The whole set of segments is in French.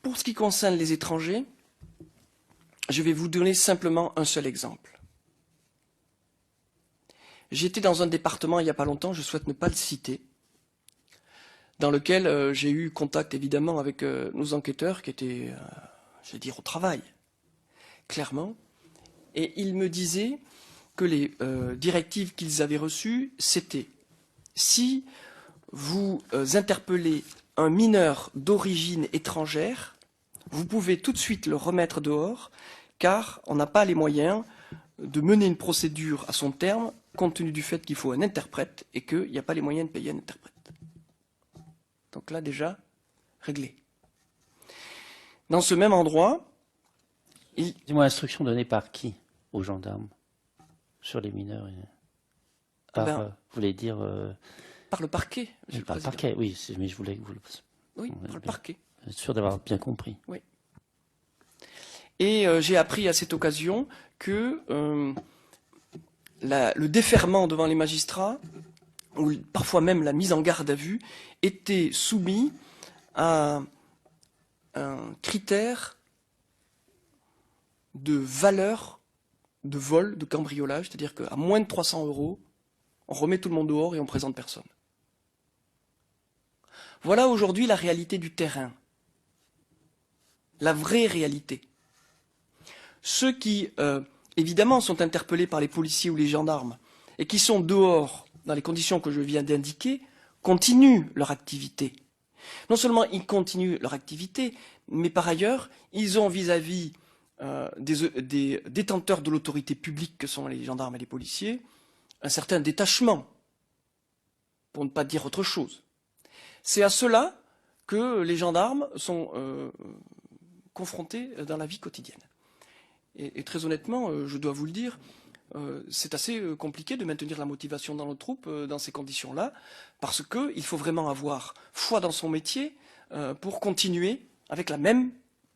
Pour ce qui concerne les étrangers, je vais vous donner simplement un seul exemple. J'étais dans un département il n'y a pas longtemps, je souhaite ne pas le citer, dans lequel j'ai eu contact évidemment avec nos enquêteurs qui étaient, je vais dire, au travail, clairement. Et ils me disaient que les directives qu'ils avaient reçues, c'était si vous interpellez un mineur d'origine étrangère, vous pouvez tout de suite le remettre dehors, car on n'a pas les moyens de mener une procédure à son terme, compte tenu du fait qu'il faut un interprète et qu'il n'y a pas les moyens de payer un interprète. Donc là, déjà, réglé. Dans ce même endroit... Dis-moi, instruction donnée par qui aux gendarmes sur les mineurs par, vous voulez dire... Par le parquet, monsieur le Par le Président. parquet, oui, mais je voulais que vous le... Oui, par le parquet. Être sûr d'avoir bien compris. Oui. Et j'ai appris à cette occasion que le déferment devant les magistrats, ou parfois même la mise en garde à vue, était soumis à un critère de valeur de vol, de cambriolage, c'est-à-dire qu'à moins de 300 €, on remet tout le monde dehors et on présente personne. Voilà aujourd'hui la réalité du terrain, la vraie réalité. Ceux qui, évidemment, sont interpellés par les policiers ou les gendarmes et qui sont dehors dans les conditions que je viens d'indiquer, continuent leur activité. Non seulement ils continuent leur activité, mais par ailleurs, ils ont vis-à-vis des détenteurs de l'autorité publique que sont les gendarmes et les policiers, un certain détachement, pour ne pas dire autre chose. C'est à cela que les gendarmes sont confrontés dans la vie quotidienne. Et très honnêtement, je dois vous le dire, c'est assez compliqué de maintenir la motivation dans nos troupes dans ces conditions-là, parce qu'il faut vraiment avoir foi dans son métier pour continuer avec la même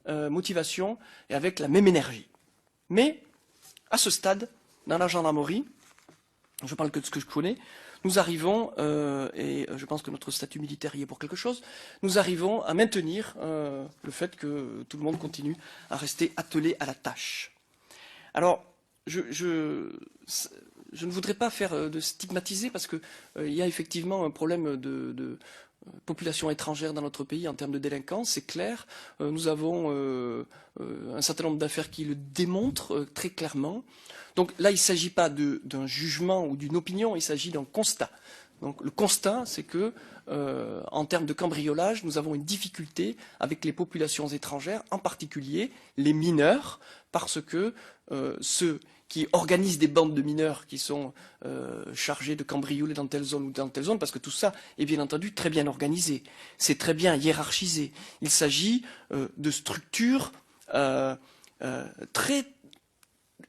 motivation et avec la même énergie. Mais, à ce stade, dans la gendarmerie, je parle que de ce que je connais, nous arrivons, et je pense que notre statut militaire y est pour quelque chose, nous arrivons à maintenir le fait que tout le monde continue à rester attelé à la tâche. Alors, je ne voudrais pas faire de stigmatiser parce qu'il y a effectivement un problème de population étrangère dans notre pays en termes de délinquance, c'est clair. Nous avons un certain nombre d'affaires qui le démontrent très clairement. Donc là, il ne s'agit pas d'un jugement ou d'une opinion, il s'agit d'un constat. Donc le constat, c'est que, en termes de cambriolage, nous avons une difficulté avec les populations étrangères, en particulier les mineurs, parce que ceux qui organisent des bandes de mineurs qui sont chargés de cambrioler dans telle zone ou dans telle zone, parce que tout ça est bien entendu très bien organisé, c'est très bien hiérarchisé. Il s'agit de structures très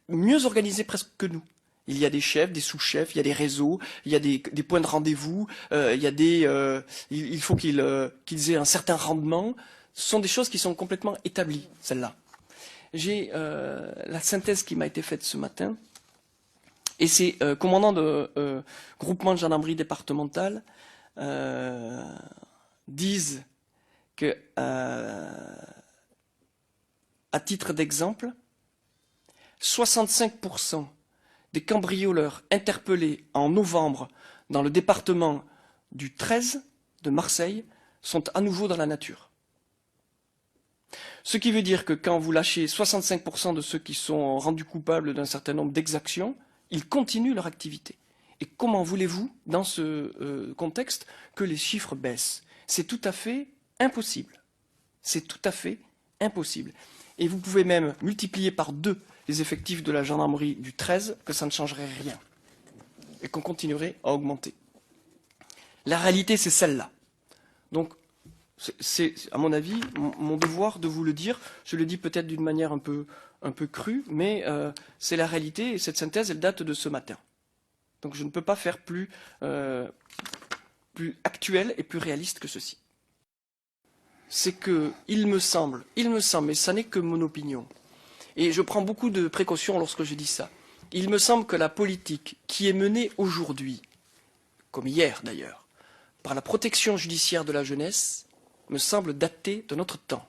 mieux organisées presque que nous. Il y a des chefs, des sous-chefs, il y a des réseaux, il y a des points de rendez-vous, il faut qu'ils aient un certain rendement. Ce sont des choses qui sont complètement établies, celles-là. J'ai la synthèse qui m'a été faite ce matin, et c'est commandant de groupement de gendarmerie départementale disent que, à titre d'exemple, 65% des cambrioleurs interpellés en novembre dans le département du 13 de Marseille sont à nouveau dans la nature. Ce qui veut dire que quand vous lâchez 65% de ceux qui sont rendus coupables d'un certain nombre d'exactions, ils continuent leur activité. Et comment voulez-vous, dans ce contexte, que les chiffres baissent? C'est tout à fait impossible. C'est tout à fait impossible. Et vous pouvez même multiplier par 2 les effectifs de la gendarmerie du 13, que ça ne changerait rien. Et qu'on continuerait à augmenter. La réalité, c'est celle-là. Donc, c'est, à mon avis, mon devoir de vous le dire. Je le dis peut-être d'une manière un peu crue, mais c'est la réalité, et cette synthèse, elle date de ce matin. Donc je ne peux pas faire plus actuel et plus réaliste que ceci. C'est que, il me semble, mais ça n'est que mon opinion, et je prends beaucoup de précautions lorsque je dis ça, il me semble que la politique qui est menée aujourd'hui, comme hier d'ailleurs, par la protection judiciaire de la jeunesse, me semble datée de notre temps.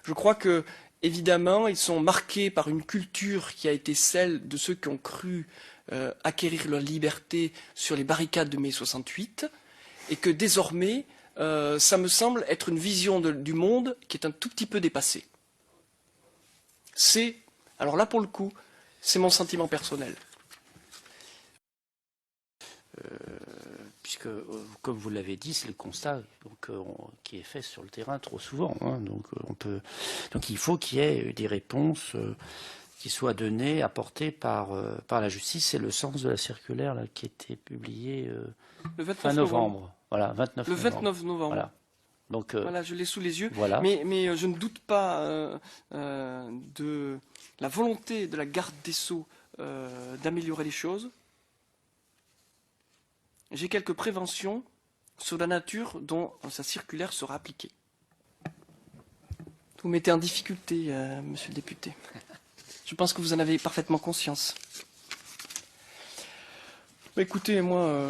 Je crois que, évidemment, ils sont marqués par une culture qui a été celle de ceux qui ont cru acquérir leur liberté sur les barricades de mai 68, et que désormais, ça me semble être une vision du monde qui est un tout petit peu dépassée. Alors là pour le coup, c'est mon sentiment personnel. Puisque, comme vous l'avez dit, c'est le constat qui est fait sur le terrain trop souvent. Hein. Donc il faut qu'il y ait des réponses qui soient données, apportées par la justice. C'est le sens de la circulaire là, qui a été publiée le 29 fin novembre. Voilà, 29 le novembre. 29 novembre. Voilà. Donc, voilà, je l'ai sous les yeux. Voilà. Mais je ne doute pas de la volonté de la garde des Sceaux d'améliorer les choses. J'ai quelques préventions sur la nature dont sa circulaire sera appliquée. Vous mettez en difficulté, monsieur le député. Je pense que vous en avez parfaitement conscience. Écoutez, moi,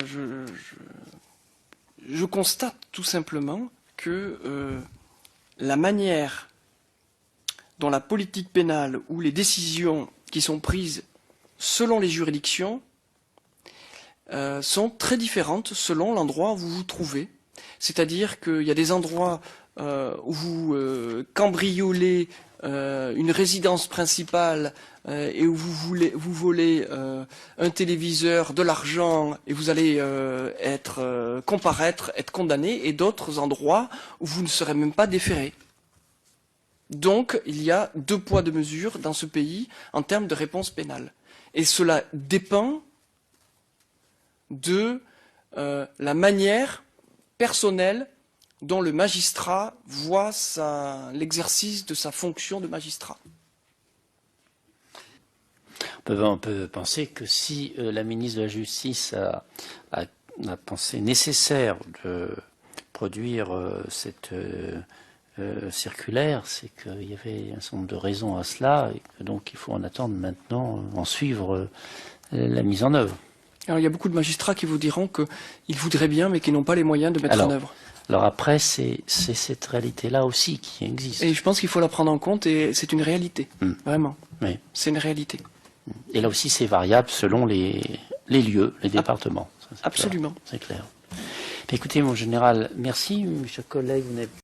je constate tout simplement que la manière dont la politique pénale ou les décisions qui sont prises selon les juridictions sont très différentes selon l'endroit où vous vous trouvez. C'est-à-dire qu'il y a des endroits où vous cambriolez une résidence principale et où vous volez un téléviseur, de l'argent, et vous allez comparaître, être condamné, et d'autres endroits où vous ne serez même pas déféré. Donc, il y a 2 poids 2 mesures dans ce pays en termes de réponse pénale. Et cela dépend de la manière personnelle dont le magistrat voit l'exercice de sa fonction de magistrat. On peut penser que si la ministre de la Justice a pensé nécessaire de produire cette circulaire, c'est qu'il y avait un certain nombre de raisons à cela, et que donc il faut en attendre maintenant, en suivre la mise en œuvre. Alors il y a beaucoup de magistrats qui vous diront qu'ils voudraient bien, mais qui n'ont pas les moyens de mettre en œuvre. Alors après, c'est cette réalité-là aussi qui existe. Et je pense qu'il faut la prendre en compte, et c'est une réalité, vraiment. Oui. C'est une réalité. Et là aussi, c'est variable selon les lieux, les départements. Absolument. C'est clair. Écoutez, mon général, merci, mes chers collègues.